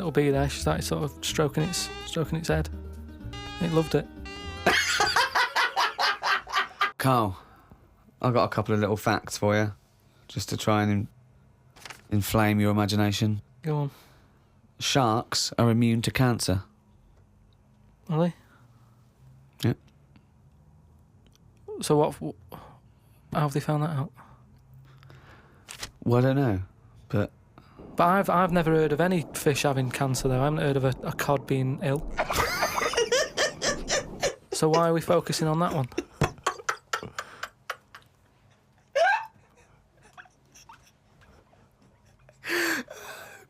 Little bee there, she started sort of stroking its head. It loved it. Karl, I've got a couple of little facts for you, just to try and inflame your imagination. Go on. Sharks are immune to cancer. Are they? Yep. So how have they found that out? Well, I don't know, but I've never heard of any fish having cancer, though. I haven't heard of a cod being ill. So why are we focusing on that one?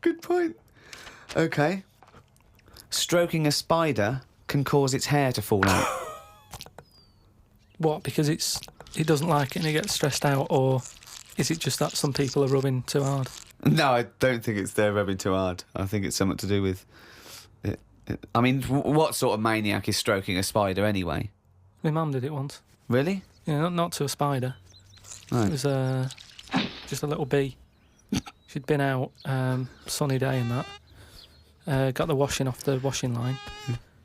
good point. Okay. Stroking a spider can cause its hair to fall out. What, because it doesn't like it and it gets stressed out, or is it just that some people are rubbing too hard? No, I don't think it's they're rubbing too hard. I think it's something to do with it. I mean, what sort of maniac is stroking a spider anyway? My mum did it once. Really? Yeah, not to a spider. Right. It was just a little bee. She'd been out, sunny day and that. Got the washing off the washing line.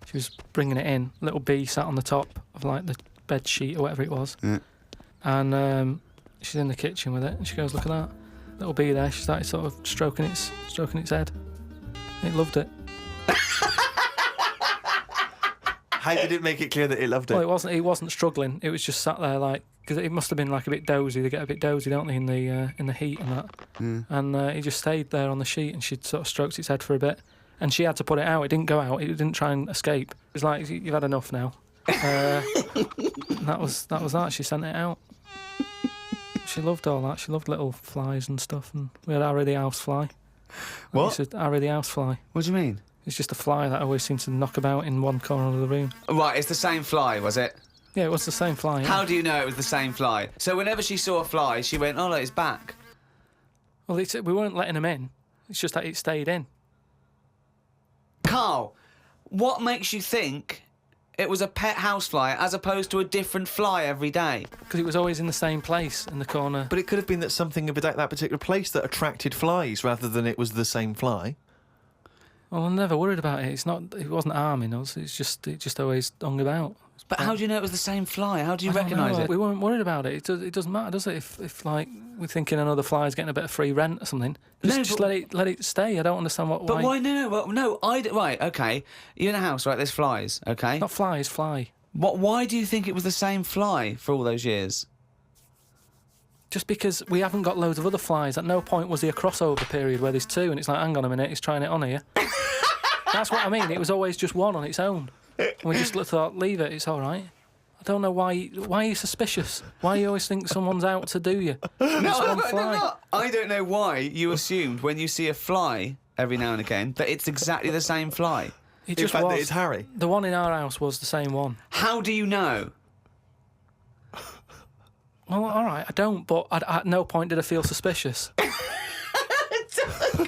She was bringing it in. Little bee sat on the top of like the bed sheet or whatever it was. Yeah. And she's in the kitchen with it, and she goes, "Look at that little bee there." She started sort of stroking its head. It loved it. How did it make it clear that it loved it? Well, it wasn't struggling. It was just sat there like, because it must have been like a bit dozy. They get a bit dozy, don't they, in the heat and that. Mm. And it just stayed there on the sheet, and she sort of stroked its head for a bit, and she had to put it out. It didn't go out. It didn't try and escape. It was like, "You've had enough now." That was that. She sent it out. She loved all that. She loved little flies and stuff, and we had Harry the housefly. What? Harry the housefly. What do you mean? It's just a fly that always seems to knock about in one corner of the room. Right, it's the same fly, was it? Yeah, it was the same fly. Yeah. How do you know it was the same fly? So whenever she saw a fly, she went, "Oh, look, it's back." Well, we weren't letting him in. It's just that it stayed in. Karl, what makes you think it was a pet housefly as opposed to a different fly every day? Because it was always in the same place in the corner. But it could have been that something about that particular place that attracted flies rather than it was the same fly. Well, I never worried about it. It wasn't harming us. It just always hung about. But how do you know it was the same fly? How do you recognise it? We weren't worried about it. It doesn't matter, does it? If like we're thinking another fly's getting a bit of free rent or something, just let it stay. I don't understand why. But why? No. Right. Okay. You're in a house, right? There's flies. Okay. Not flies, fly. What? Why do you think it was the same fly for all those years? Just because we haven't got loads of other flies. At no point was there a crossover period where there's two, and it's like, hang on a minute, he's trying it on here. That's what I mean. It was always just one on its own. And we just thought, leave it, it's all right. I don't know why are you suspicious? Why you always think someone's out to do you? No, I don't know why you assumed when you see a fly every now and again that it's exactly the same fly. It just In fact, was. that it's Harry. The one in our house was the same one. How do you know? Well, all right, I don't, but at no point did I feel suspicious.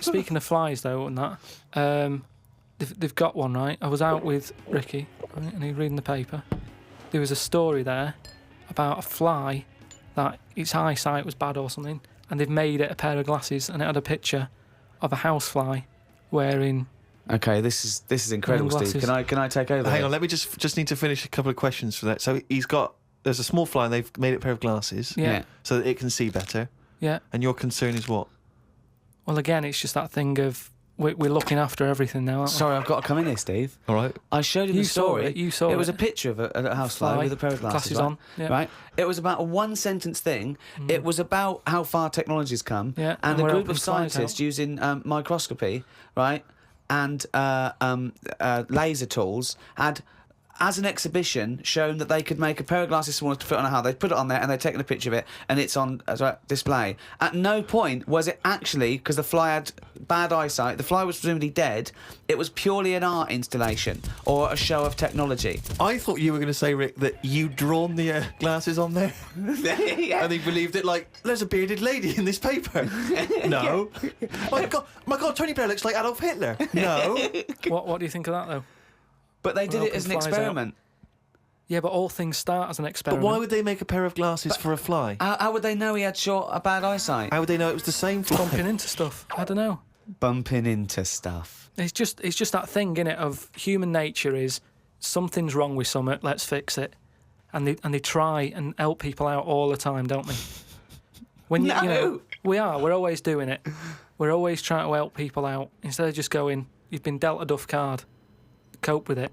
Speaking of flies, though, and that, they've got one, right? I was out with Ricky, right, and he was reading the paper. There was a story there about a fly that its eyesight was bad or something, and they've made it a pair of glasses, and it had a picture of a housefly wearing. Okay, this is incredible, Steve. Can I take over? Hang on, let me just need to finish a couple of questions for that. So there's a small fly and they've made it a pair of glasses. Yeah. So that it can see better. Yeah. And your concern is what? Well, again, it's just that thing of we're looking after everything now, aren't we? Sorry, I've got to come in here, Steve. All right. I showed you the story. You saw it. It was a picture of a housefly with a pair of glasses on. Yeah. Right. It was about a one-sentence thing. It was about how far technology's come, Yeah, and and a we're group helping of scientists flies out. using microscopy, right, and laser tools had, as an exhibition, shown that they could make a pair of glasses smaller to fit on a hat. They'd put it on there and they'd taken a picture of it, and it's on display. At no point was it actually, because the fly had bad eyesight, the fly was presumably dead, it was purely an art installation or a show of technology. I thought you were going to say, Rick, that you'd drawn the glasses on there. Yeah. And he believed it like, there's a bearded lady in this paper. No. my God, Tony Blair looks like Adolf Hitler. No. What do you think of that, though? But they did it Helping as an flies out. experiment. Yeah, but all things start as an But experiment. why would they make a pair of glasses for a fly? How would they know he had bad eyesight? How would they know it was the same fly? bumping into stuff? I don't know. Bumping into stuff. It's just that thing, innit, of human nature is something's wrong with something, let's fix it. And they try and help people out all the time, don't they? When you know, we're always doing it. We're always trying to help people out instead of just going, you've been dealt a duff card, cope with it.